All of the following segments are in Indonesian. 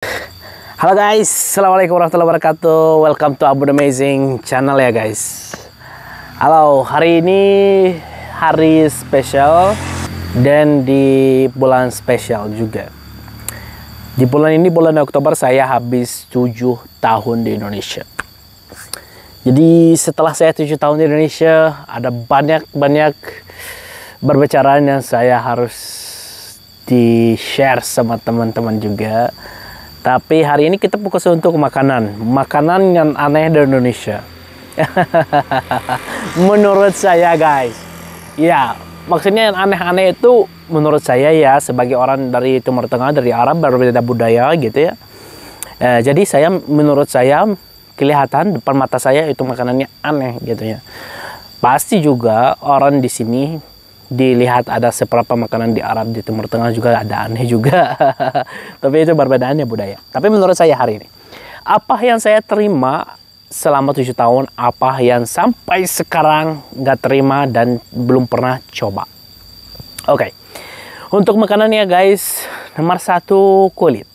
Halo guys, assalamualaikum warahmatullahi wabarakatuh. Welcome to Abud Amazing channel ya guys. Halo, hari ini hari spesial dan di bulan spesial juga. Di bulan ini, bulan Oktober, saya habis 7 tahun di Indonesia. Jadi setelah saya 7 tahun di Indonesia, ada banyak berbicaraan yang saya harus di-share sama teman-teman juga. Tapi hari ini kita fokus untuk makanan yang aneh di Indonesia. Menurut saya guys, ya maksudnya yang aneh-aneh itu menurut saya ya sebagai orang dari Timur Tengah, dari Arab, berbeda budaya gitu ya. Jadi menurut saya kelihatan depan mata saya itu makanannya aneh gitu ya. Pasti juga orang di sini dilihat ada seberapa makanan di Arab, di Timur Tengah juga ada aneh juga. Tapi itu perbedaannya budaya. Tapi menurut saya hari ini, apa yang saya terima selama 7 tahun, apa yang sampai sekarang nggak terima dan belum pernah coba. Oke. Untuk makanannya guys, nomor 1 kulit.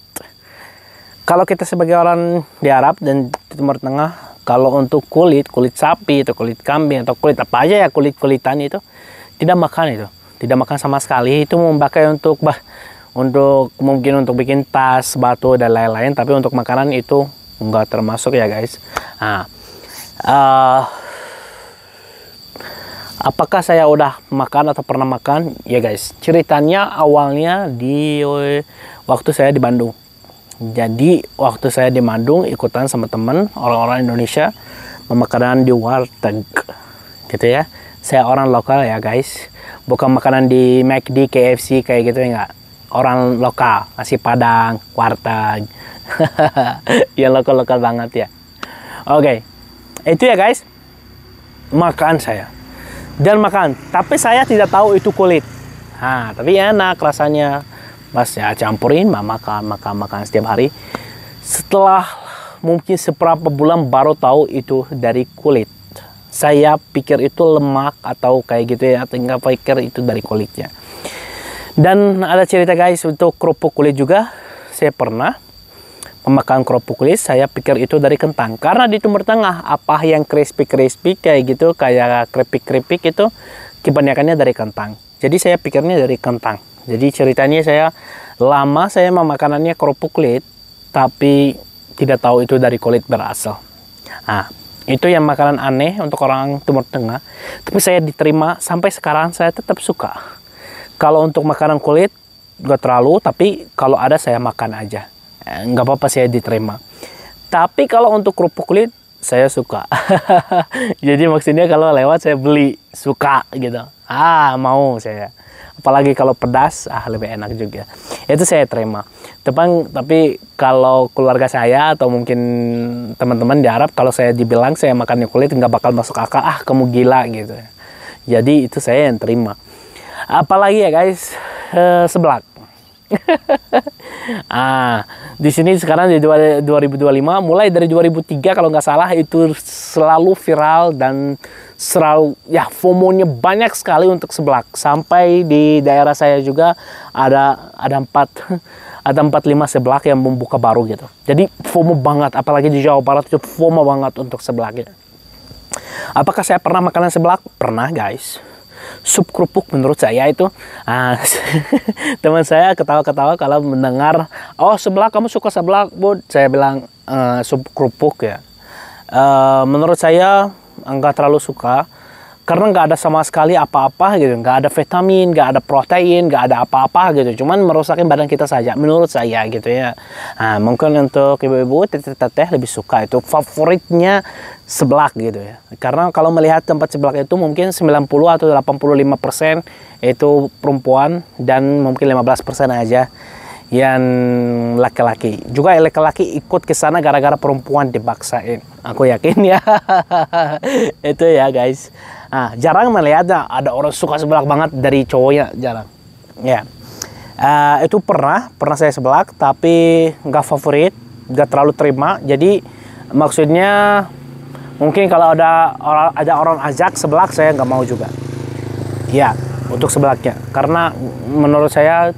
Kalau kita sebagai orang di Arab dan di Timur Tengah, kalau untuk kulit sapi atau kulit kambing atau kulit apa aja ya, kulit-kulitan itu tidak makan sama sekali. Itu memakai untuk mungkin untuk bikin tas, batu dan lain-lain, tapi untuk makanan itu enggak termasuk ya guys. Apakah saya udah makan atau pernah makan ya guys? Ceritanya awalnya di waktu saya di Bandung. Jadi waktu saya di Bandung ikutan sama teman orang-orang Indonesia makanan di warteg gitu ya. Saya orang lokal ya guys, bukan makanan di McD, KFC kayak gitu ya, enggak. Orang lokal, nasi Padang, warteg. Yang lokal-lokal banget ya. Oke, itu ya guys, makan saya. Dan makan, tapi saya tidak tahu itu kulit. Tapi enak rasanya. Mas ya campurin, makan setiap hari. Setelah mungkin seberapa bulan baru tahu itu dari kulit. Saya pikir itu lemak atau kayak gitu ya, tinggal pikir itu dari kulitnya. Dan ada cerita guys, untuk kerupuk kulit juga saya pernah memakan kerupuk kulit. Saya pikir itu dari kentang, karena di Timur Tengah apa yang crispy kayak gitu, kayak keripik itu kebanyakannya dari kentang. Jadi saya pikirnya dari kentang. Jadi ceritanya saya memakanannya kerupuk kulit, tapi tidak tahu itu dari kulit berasal. Itu yang makanan aneh untuk orang Timur Tengah. Tapi saya diterima sampai sekarang, saya tetap suka. Kalau untuk makanan kulit gak terlalu, tapi kalau ada saya makan aja. Nggak apa-apa, saya diterima. Tapi kalau untuk kerupuk kulit saya suka. Jadi maksudnya kalau lewat saya beli, suka gitu. Mau saya. Apalagi kalau pedas, lebih enak juga. Itu saya terima. Tapi kalau keluarga saya atau mungkin teman-teman di Arab, kalau saya dibilang saya makannya kulit nggak bakal masuk akal. Kamu gila gitu. Jadi itu saya yang terima. Apalagi ya guys, seblak. Di sini sekarang di 2025, mulai dari 2003 kalau nggak salah, itu selalu viral dan selalu ya FOMO-nya banyak sekali untuk seblak. Sampai di daerah saya juga ada 4-5 seblak yang membuka baru gitu. Jadi FOMO banget, apalagi di Jawa Barat itu FOMO banget untuk seblak. Apakah saya pernah makan seblak? Pernah guys. Sup kerupuk menurut saya itu teman saya ketawa-ketawa kalau mendengar, seblak, kamu suka seblak bud? Saya bilang sup kerupuk ya. Menurut saya enggak terlalu suka, karena nggak ada sama sekali apa-apa gitu, nggak ada vitamin, nggak ada protein, nggak ada apa-apa gitu, cuman merusakin badan kita saja menurut saya gitu ya. Mungkin untuk ibu-ibu, teteh lebih suka, itu favoritnya seblak gitu ya, karena kalau melihat tempat seblak itu mungkin 90 atau 85% itu perempuan dan mungkin 15% aja yang laki-laki. Juga laki-laki ikut ke sana gara-gara perempuan dipaksain. Aku yakin ya. Itu ya guys. Jarang melihat ada orang suka seblak banget dari cowoknya, jarang. Ya. Itu pernah saya seblak, tapi nggak favorit, nggak terlalu terima. Jadi maksudnya mungkin kalau ada orang ajak seblak, saya nggak mau juga. Ya, untuk seblaknya, karena menurut saya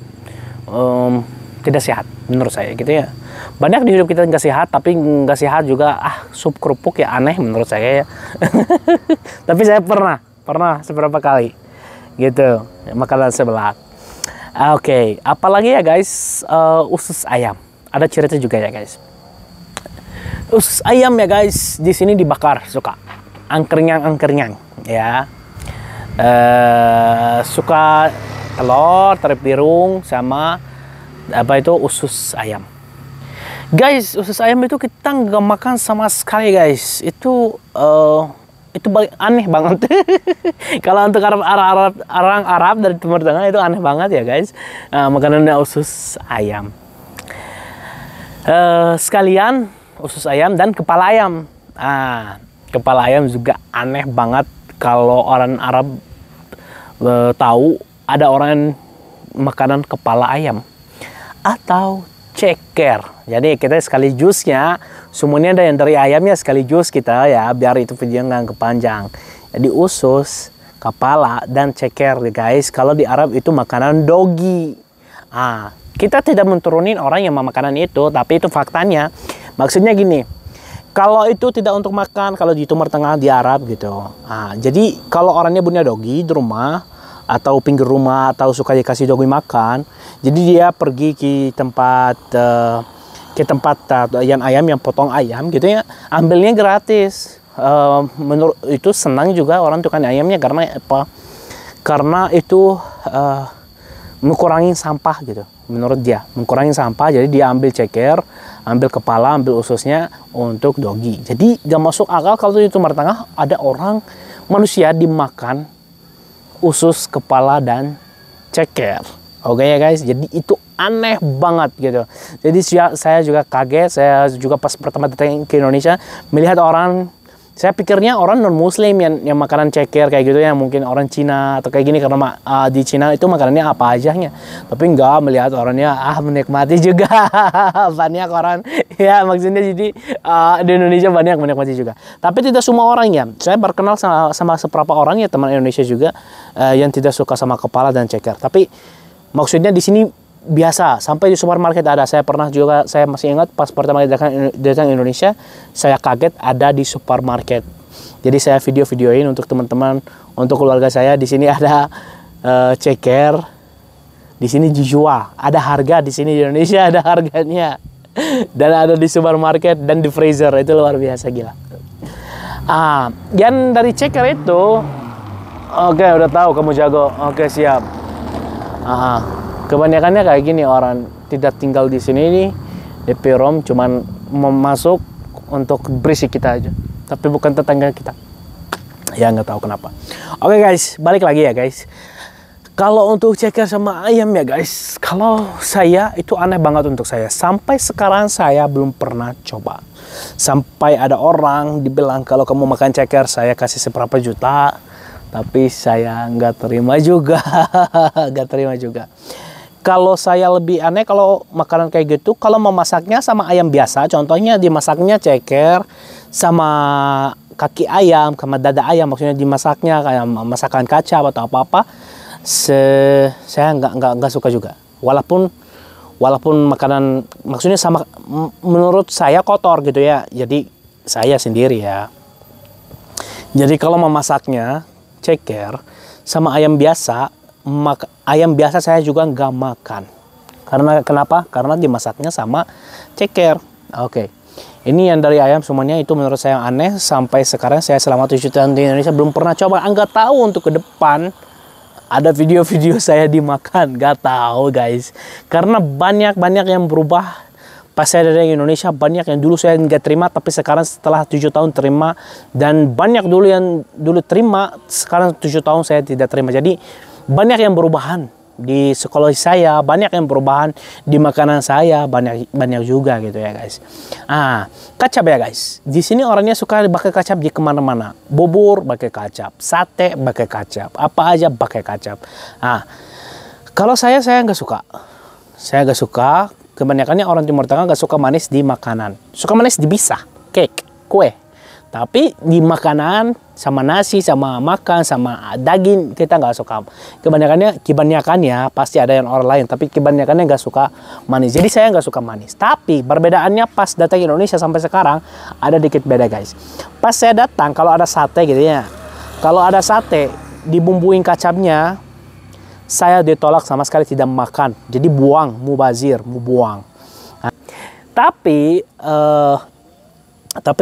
tidak sehat menurut saya gitu ya. Banyak di hidup kita nggak sehat, tapi nggak sehat juga. Sup kerupuk ya aneh menurut saya ya. Tapi saya pernah seberapa kali gitu makanan sebelah. Oke, apalagi ya guys, usus ayam. Ada cerita juga ya guys. Usus ayam ya guys, di sini dibakar suka angkringan ya. Suka telur, terpirung sama apa itu usus ayam. Guys, usus ayam itu kita nggak makan sama sekali guys. Itu aneh banget. Kalau untuk orang Arab dari Timur Tengah itu aneh banget ya guys. Makanannya usus ayam. Sekalian usus ayam dan kepala ayam. Kepala ayam juga aneh banget kalau orang Arab tahu ada orang makanan kepala ayam atau ceker. Jadi kita sekali jusnya semuanya ada yang dari ayamnya sekali jus kita ya, biar itu video nggak kepanjang. Jadi usus, kepala dan ceker guys. Kalau di Arab itu makanan dogi. Kita tidak menturunin orang yang makanan itu, tapi itu faktanya. Maksudnya gini, kalau itu tidak untuk makan, kalau di Timur Tengah di Arab gitu. Jadi kalau orangnya punya dogi di rumah atau pinggir rumah atau suka dikasih dogi makan, jadi dia pergi ke tempat yang ayam yang potong ayam gitu ya, ambilnya gratis. Menurut itu senang juga orang tukang ayamnya karena apa? Karena itu mengurangi sampah gitu. Menurut dia mengurangi sampah, jadi dia ambil ceker, ambil kepala, ambil ususnya untuk dogi. Jadi gak masuk akal kalau di Timur Tengah ada orang manusia dimakan usus, kepala dan ceker. Oke ya guys, jadi itu aneh banget gitu. Jadi saya juga kaget, saya juga pas pertama datang ke Indonesia melihat orang, saya pikirnya orang non muslim yang makanan ceker kayak gitu ya, mungkin orang Cina atau kayak gini, karena di Cina itu makanannya apa ajanya. Tapi enggak, melihat orangnya menikmati juga. Banyak orang ya, maksudnya jadi di Indonesia banyak menikmati juga. Tapi tidak semua orang ya. Saya berkenal sama seberapa orang ya teman Indonesia juga yang tidak suka sama kepala dan ceker. Tapi maksudnya di sini biasa, sampai di supermarket ada. Saya pernah juga, saya masih ingat pas pertama datang Indonesia, saya kaget ada di supermarket. Jadi saya videoin untuk teman-teman, untuk keluarga saya. Di sini ada ceker, di sini dijual, ada harga di sini di Indonesia ada harganya, dan ada di supermarket dan di freezer. Itu luar biasa gila. Yang dari ceker itu, oke, udah tahu kamu jago. Oke, siap. Kebanyakannya kayak gini, orang tidak tinggal di sini nih, DP Rom cuman masuk untuk berisik kita aja, tapi bukan tetangga kita. Ya nggak tahu kenapa. Oke guys, balik lagi ya guys. Kalau untuk ceker sama ayam ya guys, kalau saya itu aneh banget untuk saya. Sampai sekarang saya belum pernah coba. Sampai ada orang dibilang kalau kamu makan ceker saya kasih seberapa juta, tapi saya nggak terima juga. Nggak terima juga. Kalau saya lebih aneh kalau makanan kayak gitu, kalau memasaknya sama ayam biasa, contohnya dimasaknya ceker sama kaki ayam, sama dada ayam, maksudnya dimasaknya kayak masakan kacang atau apa-apa, saya nggak suka juga. Walaupun makanan, maksudnya sama, menurut saya kotor gitu ya. Jadi saya sendiri ya. Jadi kalau memasaknya ceker sama ayam biasa, ayam biasa saya juga nggak makan. Karena kenapa? Karena dimasaknya sama ceker. Oke. Ini yang dari ayam semuanya itu menurut saya aneh. Sampai sekarang saya selama 7 tahun di Indonesia belum pernah coba. Nggak tahu untuk ke depan ada video-video saya dimakan. Nggak tahu guys. Karena banyak yang berubah. Pas saya dari Indonesia banyak yang dulu saya nggak terima, tapi sekarang setelah 7 tahun terima. Dan banyak dulu yang dulu terima, sekarang 7 tahun saya tidak terima. Jadi banyak yang perubahan di sekolah saya, banyak yang perubahan di makanan saya, banyak juga gitu ya guys. Kacap ya guys. Di sini orangnya suka pakai kacap di kemana-mana. Bubur pakai kacap, sate pakai kacap, apa aja pakai kacap. Kalau saya nggak suka. Saya nggak suka. Kebanyakannya orang Timur Tengah nggak suka manis di makanan. Suka manis di bisa, cake, kue. Tapi di makanan sama nasi, sama makan, sama daging kita nggak suka. Kebanyakannya pasti ada yang orang lain, tapi kebanyakannya nggak suka manis. Jadi saya nggak suka manis. Tapi perbedaannya pas datang ke Indonesia sampai sekarang ada dikit beda guys. Pas saya datang kalau ada sate gitu ya, kalau ada sate dibumbuin kacapnya, saya ditolak sama sekali tidak makan. Jadi buang, mubazir, mau buang. Nah, tapi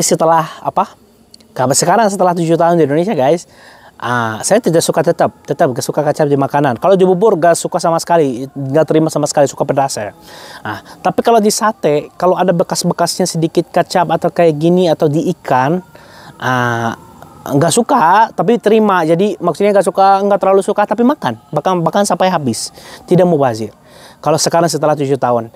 setelah apa? Sekarang setelah 7 tahun di Indonesia guys, saya tidak suka tetap gak suka kacap di makanan. Kalau di bubur gak suka sama sekali, gak terima sama sekali, suka pedas saya. Tapi kalau di sate, kalau ada bekas-bekasnya sedikit kacap atau kayak gini atau di ikan, nggak suka tapi terima. Jadi maksudnya nggak terlalu suka tapi makan bahkan sampai habis, tidak mubazir. Kalau sekarang setelah 7 tahun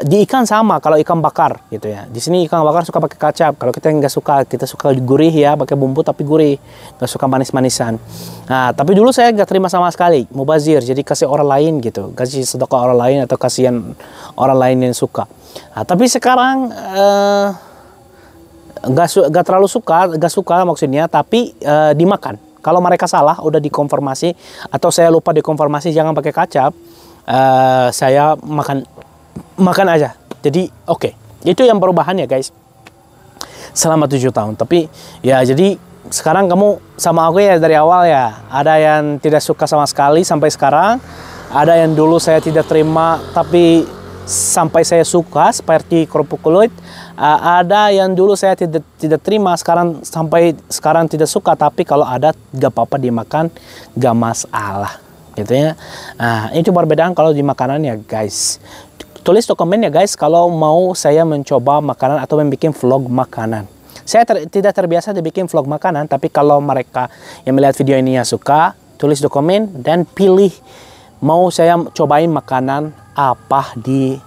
di ikan sama, kalau ikan bakar gitu ya, di sini ikan bakar suka pakai kacap. Kalau kita nggak suka, kita suka gurih ya, pakai bumbu tapi gurih, nggak suka manis-manisan. Tapi dulu saya nggak terima sama sekali mubazir, jadi kasih orang lain gitu, kasih sedekah orang lain atau kasihan orang lain yang suka. Tapi sekarang nggak terlalu suka, maksudnya, tapi dimakan. Kalau mereka salah udah dikonfirmasi atau saya lupa dikonfirmasi jangan pakai kacap, saya makan aja. Jadi oke. Itu yang perubahannya guys selama 7 tahun. Tapi ya jadi sekarang kamu sama aku ya dari awal ya, ada yang tidak suka sama sekali sampai sekarang, ada yang dulu saya tidak terima tapi sampai saya suka seperti kerupuk kulit. Ada yang dulu saya tidak terima sampai sekarang tidak suka, tapi kalau ada gak apa-apa dimakan, gak masalah gitu ya. Itu perbedaan kalau di makanan ya guys. Tulis di komen ya guys kalau mau saya mencoba makanan atau membuat vlog makanan. Saya tidak terbiasa dibikin vlog makanan, tapi kalau mereka yang melihat video ini yang suka, tulis di komen dan pilih mau saya cobain makanan apa di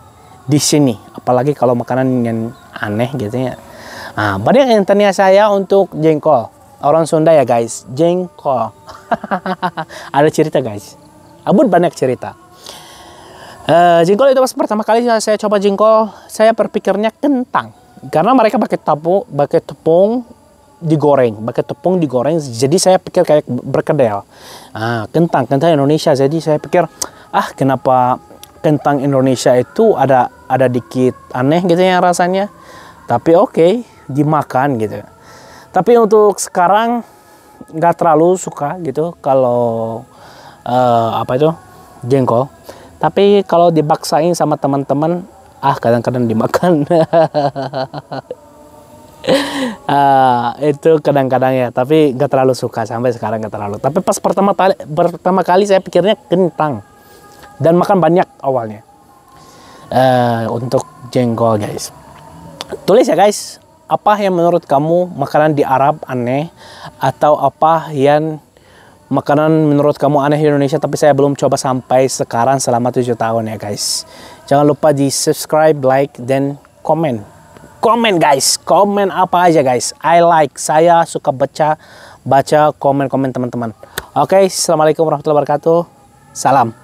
sini. Apalagi kalau makanan yang aneh gitu ya. Banyak yang tanya saya untuk jengkol. Orang Sunda ya guys, jengkol. Ada cerita guys. Abun banyak cerita. Jengkol itu pas pertama kali saya coba jengkol, saya berpikirnya kentang. Karena mereka pakai tepung digoreng, jadi saya pikir kayak berkedel. Kentang Indonesia, jadi saya pikir kenapa kentang Indonesia itu ada dikit aneh gitu ya rasanya. Tapi oke, dimakan gitu. Tapi untuk sekarang nggak terlalu suka gitu kalau jengkol. Tapi kalau dibaksain sama teman-teman, kadang-kadang dimakan. Itu kadang-kadang ya, tapi nggak terlalu suka sampai sekarang, nggak terlalu. Tapi pas pertama kali saya pikirnya kentang dan makan banyak awalnya untuk jengkol guys. Tulis ya guys, apa yang menurut kamu makanan di Arab aneh, atau apa yang makanan menurut kamu aneh di Indonesia tapi saya belum coba sampai sekarang selama 7 tahun ya guys. Jangan lupa di subscribe, like, dan komen guys. Komen apa aja guys, saya suka baca komen-komen teman-teman. Oke, assalamualaikum warahmatullahi wabarakatuh. Salam.